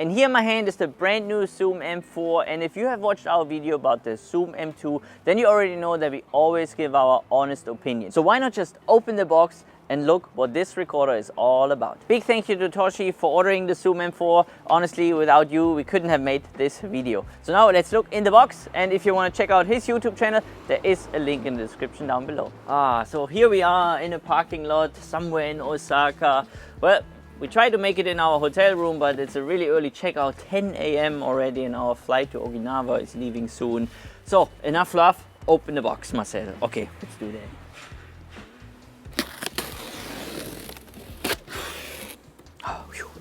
And here in my hand is the brand new Zoom M4, and if you have watched our video about the Zoom M2, then you already know that we always give our honest opinion. So why not just open the box and look what this recorder is all about. Big thank you to Toshi for ordering the Zoom M4. Honestly, without you, we couldn't have made this video. So now let's look in the box, and if you want to check out his YouTube channel, there is a link in the description down below. So here we are in a parking lot somewhere in Osaka. Well, we tried to make it in our hotel room, but it's a really early checkout, 10 AM already, and our flight to Okinawa is leaving soon. So enough fluff, open the box, Marcel. Okay, let's do that.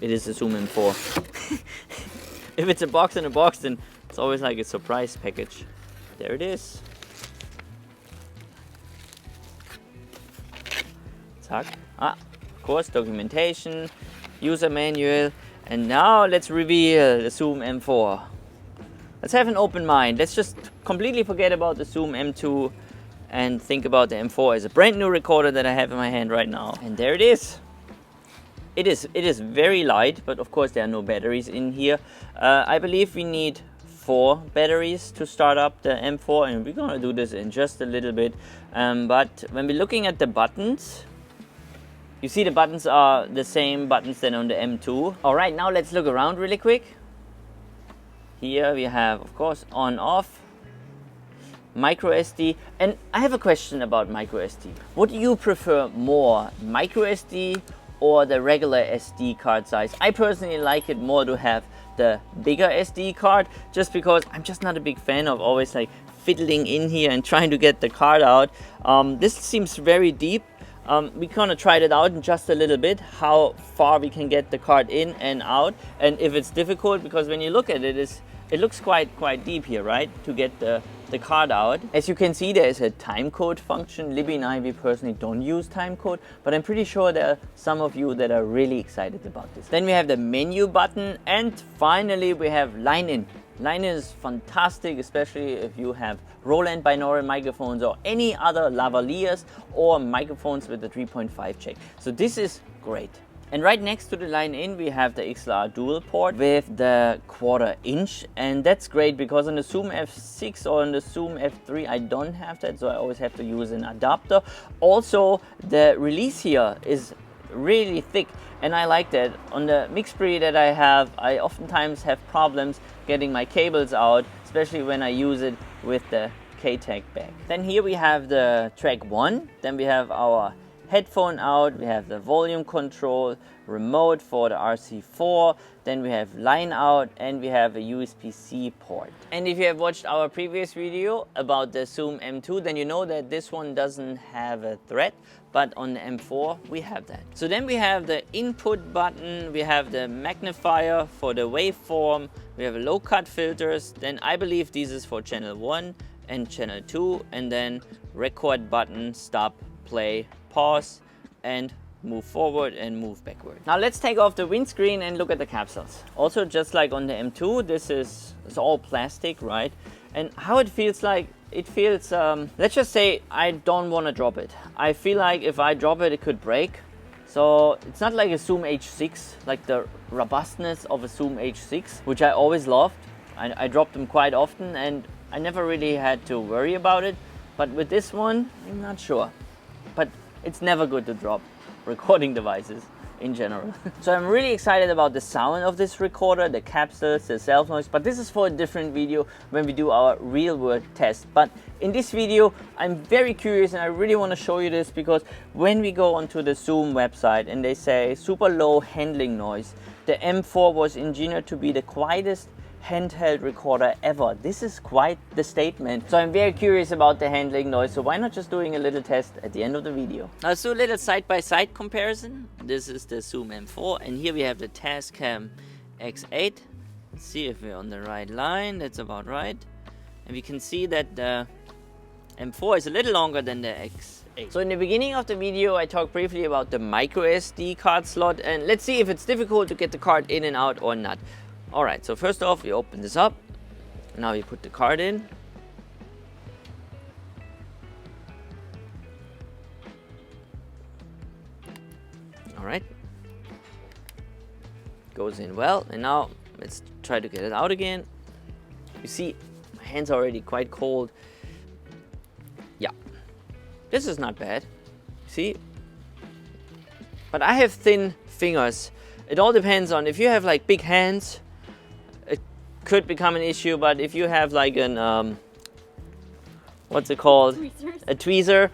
It is a Zoom M4. If it's a box in a box, then it's always like a surprise package. There it is. Zack. Of course, documentation, user manual, and now let's reveal the Zoom M4. Let's have an open mind. Let's just completely forget about the Zoom M2 and think about the M4 as a brand new recorder that I have in my hand right now. And there it is. It is very light, but of course there are no batteries in here. I believe we need 4 batteries to start up the M4, and we're gonna do this in just a little bit. But when we're looking at the buttons, you see the buttons are the same buttons than on the M2. All right, now let's look around really quick. Here we have, of course, on, off, micro SD. And I have a question about micro SD. What do you prefer more, micro SD or the regular SD card size? I personally like it more to have the bigger SD card, just because I'm just not a big fan of always like fiddling in here and trying to get the card out. This seems very deep. We kind of tried it out in just a little bit, how far we can get the card in and out, and if it's difficult, because when you look at it, it looks quite deep here, right, to get the card out. As you can see, there is a time code function. Libby and I, we personally don't use time code, but I'm pretty sure there are some of you that are really excited about this. Then we have the menu button, and finally we have line in. Line in is fantastic, especially if you have Roland binaural microphones or any other lavaliers or microphones with the 3.5 jack. So this is great. And right next to the line in, we have the XLR dual port with the 1/4 inch, and that's great because on the Zoom F6 or on the Zoom F3 I don't have that, so I always have to use an adapter. Also, the release here is really thick, and I like that. On the Mixpre that I have, I oftentimes have problems getting my cables out, especially when I use it with the K-Tag bag. Then here we have the track 1, then we have our headphone out, we have the volume control, remote for the RC4, then we have line out, and we have a USB-C port. And if you have watched our previous video about the Zoom M2, then you know that this one doesn't have a thread, but on the M4 we have that. So then we have the input button, we have the magnifier for the waveform, we have low cut filters, then I believe this is for channel 1 and channel 2, and then record button, stop, play, pause, and move forward and move backward. Now let's take off the windscreen and look at the capsules. Also, just like on the M2, this is all plastic, right? And how it feels like, it feels, let's just say I don't want to drop it. I feel like if I drop it, it could break. So it's not like a Zoom H6, like the robustness of a Zoom H6, which I always loved. I dropped them quite often and I never really had to worry about it. But with this one, I'm not sure. But it's never good to drop recording devices in general. So I'm really excited about the sound of this recorder, the capsules, the self noise, but this is for a different video when we do our real world test. But in this video, I'm very curious and I really want to show you this, because when we go onto the Zoom website and they say super low handling noise, the M4 was engineered to be the quietest handheld recorder ever. This is quite the statement. So I'm very curious about the handling noise, so why not just doing a little test at the end of the video. Now let's do a little side-by-side comparison. This is the Zoom M4, and here we have the Tascam X8. Let's see if we're on the right line. That's about right. And we can see that the M4 is a little longer than the X8. So in the beginning of the video, I talked briefly about the micro SD card slot, and let's see if it's difficult to get the card in and out or not. Alright, so first off, we open this up. Now we put the card in. Alright. Goes in well. And now Let's try to get it out again. You see, my hands are already quite cold. Yeah, this is not bad. See? But I have thin fingers. It all depends on, if you have like big hands, it could become an issue, but if you have like an, what's it called? Tweezers. A tweezer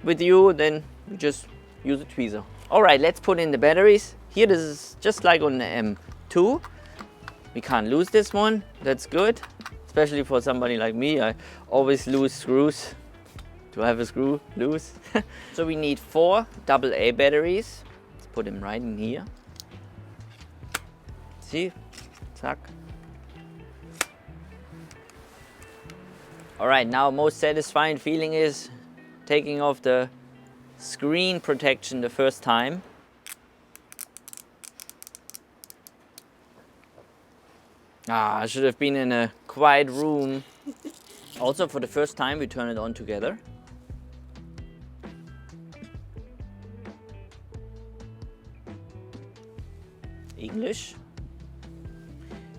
with you, then you just use a tweezer. All right, let's put in the batteries. Here, this is just like on the M2. We can't lose this one, that's good. Especially for somebody like me, I always lose screws. Do I have a screw loose? So we need 4 AA batteries. Let's put them right in here. See? Zack. All right, now most satisfying feeling is taking off the screen protection the first time. Ah, I should have been in a quiet room. Also, for the first time, we turn it on together. English.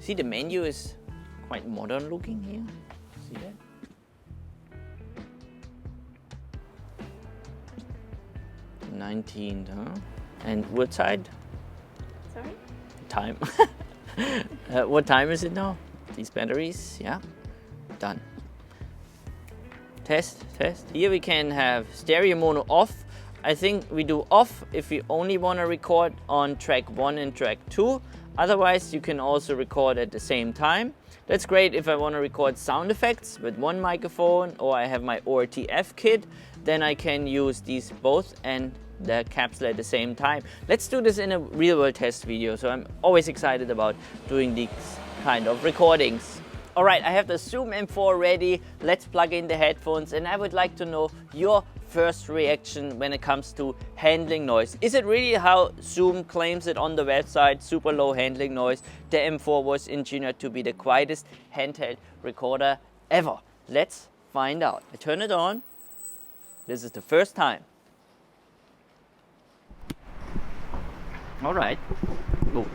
See, the menu is quite modern looking here. See that? The 19th, huh? And what side? Sorry? Time. What time is it now? These batteries, yeah, done. Test, test. Here we can have stereo mono off. I think we do off if we only want to record on track 1 and track 2. Otherwise, you can also record at the same time. That's great if I want to record sound effects with one microphone, or I have my ORTF kit, then I can use these both and the capsule at the same time. Let's do this in a real world test video. So I'm always excited about doing these kind of recordings. All right, I have the Zoom M4 ready. Let's plug in the headphones, and I would like to know your first reaction when it comes to handling noise. Is it really how Zoom claims it on the website, super low handling noise? The M4 was engineered to be the quietest handheld recorder ever. Let's find out. I turn it on. This is the first time. All right. Go.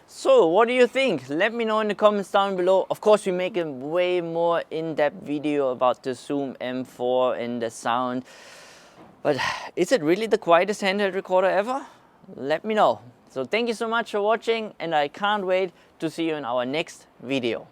So what do you think? Let me know in the comments down below. Of course, we make a way more in-depth video about the Zoom M4 and the sound. But is it really the quietest handheld recorder ever? Let me know. So thank you so much for watching, and I can't wait to see you in our next video.